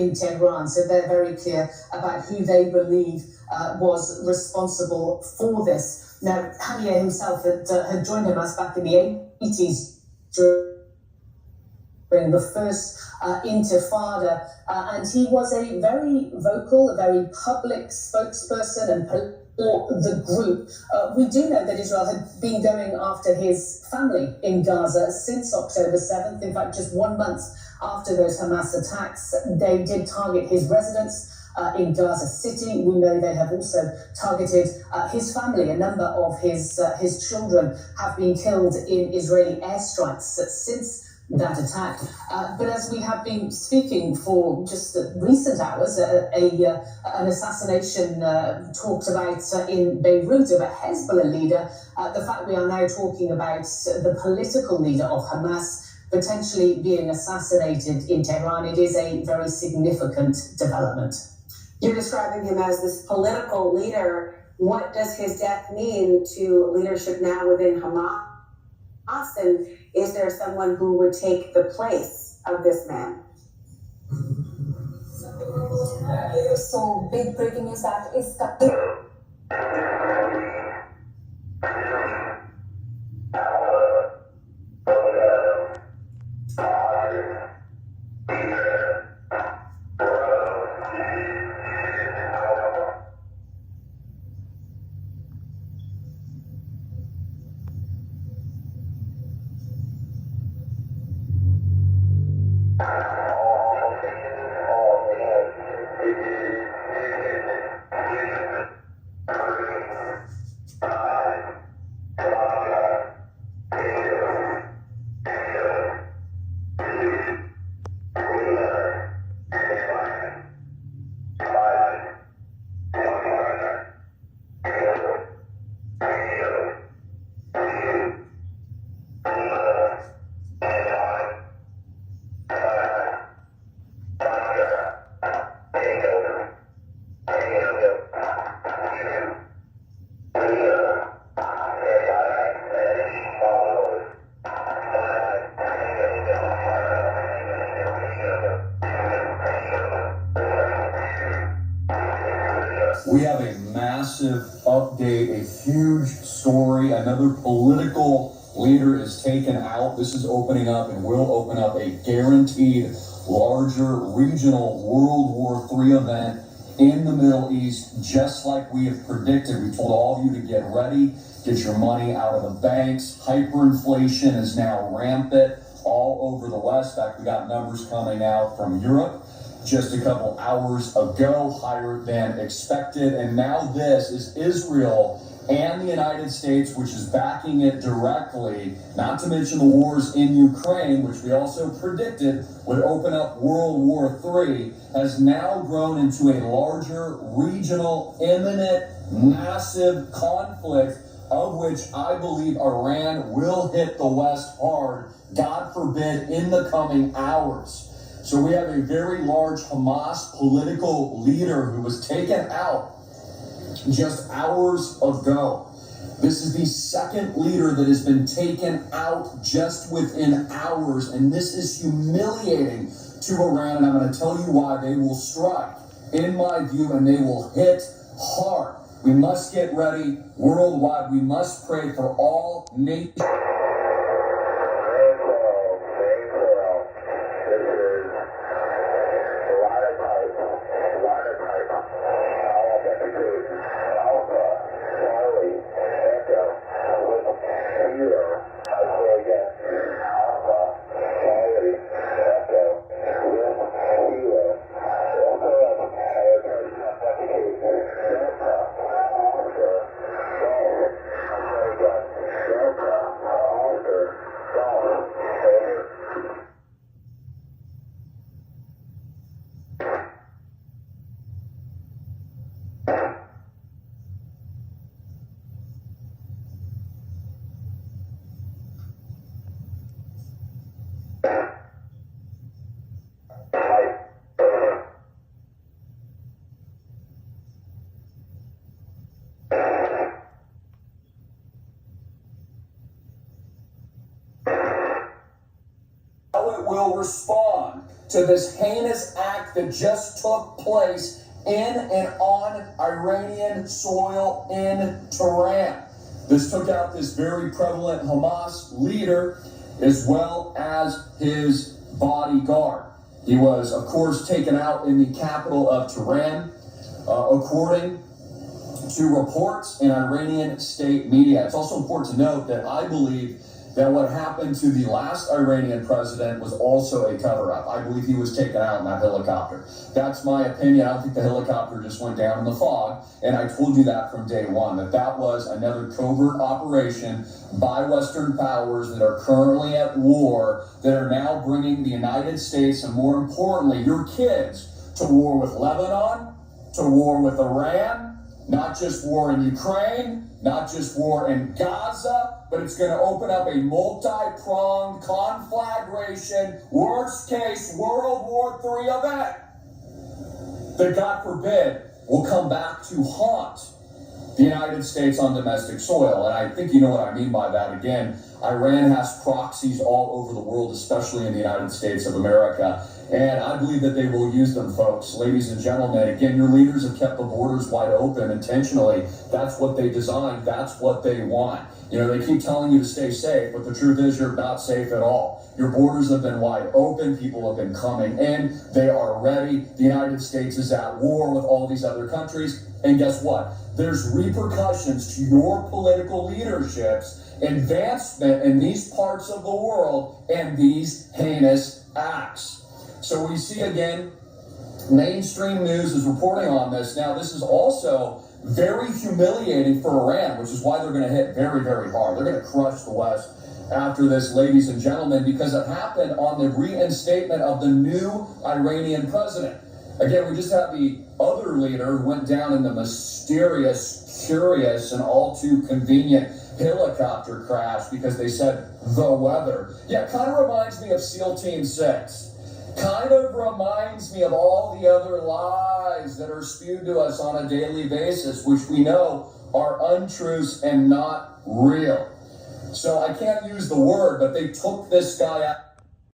in Tehran. So they're very clear about who they believe was responsible for this. Now, Haniyeh himself had joined Hamas back in the 80s during the first Intifada, and he was a very vocal, a very public spokesperson and for the group. We do know that Israel had been going after his family in Gaza since October 7th. In fact, just 1 month after those Hamas attacks, they did target his residence in Gaza City. We know they have also targeted his family. A number of his children have been killed in Israeli airstrikes since that attack. But as we have been speaking for just recent hours, an assassination talked about in Beirut of a Hezbollah leader. The fact we are now talking about the political leader of Hamas potentially being assassinated in Tehran, it is a very significant development. You're describing him as this political leader. What does his death mean to leadership now within Hamas? And is there someone who would take the place of this man? So, big breaking news that is We have a massive update, a huge story. Another political leader is taken out. This is opening up and will open up a guaranteed larger regional World War III event in the Middle East, just like we have predicted. We told all of you to get ready, get your money out of the banks. Hyperinflation is now rampant all over the West. In fact, we got numbers coming out from Europe just a couple hours ago, higher than expected. And now this is Israel and the United States, which is backing it directly, not to mention the wars in Ukraine, which we also predicted would open up World War III, has now grown into a larger regional, imminent, massive conflict, of which I believe Iran will hit the West hard, God forbid, in the coming hours. So we have a very large Hamas political leader who was taken out just hours ago. This is the second leader that has been taken out just within hours, and this is humiliating to Iran, and I'm going to tell you why. They will strike, in my view, and they will hit hard. We must get ready worldwide. We must pray for all nations. Will respond to this heinous act that just took place in and on Iranian soil in Tehran. This took out this very prevalent Hamas leader as well as his bodyguard. He was, of course, taken out in the capital of Tehran, according to reports in Iranian state media. It's also important to note that I believe that what happened to the last Iranian president was also a cover-up. I believe he was taken out in that helicopter. That's my opinion. I don't think the helicopter just went down in the fog, and I told you that from day one, that was another covert operation by Western powers that are currently at war, that are now bringing the United States, and more importantly, your kids, to war with Lebanon, to war with Iran, not just war in Ukraine, not just war in Gaza, but it's going to open up a multi-pronged conflagration, worst case World War III event that, God forbid, will come back to haunt the United States on domestic soil. And I think you know what I mean by that. Again, Iran has proxies all over the world, especially in the United States of America. And I believe that they will use them, folks. Ladies and gentlemen, again, your leaders have kept the borders wide open intentionally. That's what they designed. That's what they want. You know, they keep telling you to stay safe, but the truth is you're not safe at all. Your borders have been wide open. People have been coming in. They are ready. The United States is at war with all these other countries. And guess what? There's repercussions to your political leadership's advancement in these parts of the world and these heinous acts. So we see again, mainstream news is reporting on this. Now, this is also very humiliating for Iran, which is why they're going to hit very, very hard. They're going to crush the West after this, ladies and gentlemen, because it happened on the reinstatement of the new Iranian president. Again, we just had the other leader who went down in the mysterious, curious, and all too convenient helicopter crash because they said the weather. Yeah, kind of reminds me of SEAL Team 6. Kind of reminds me of all the other lies that are spewed to us on a daily basis, which we know are untruths and not real. So I can't use the word, but they took this guy out.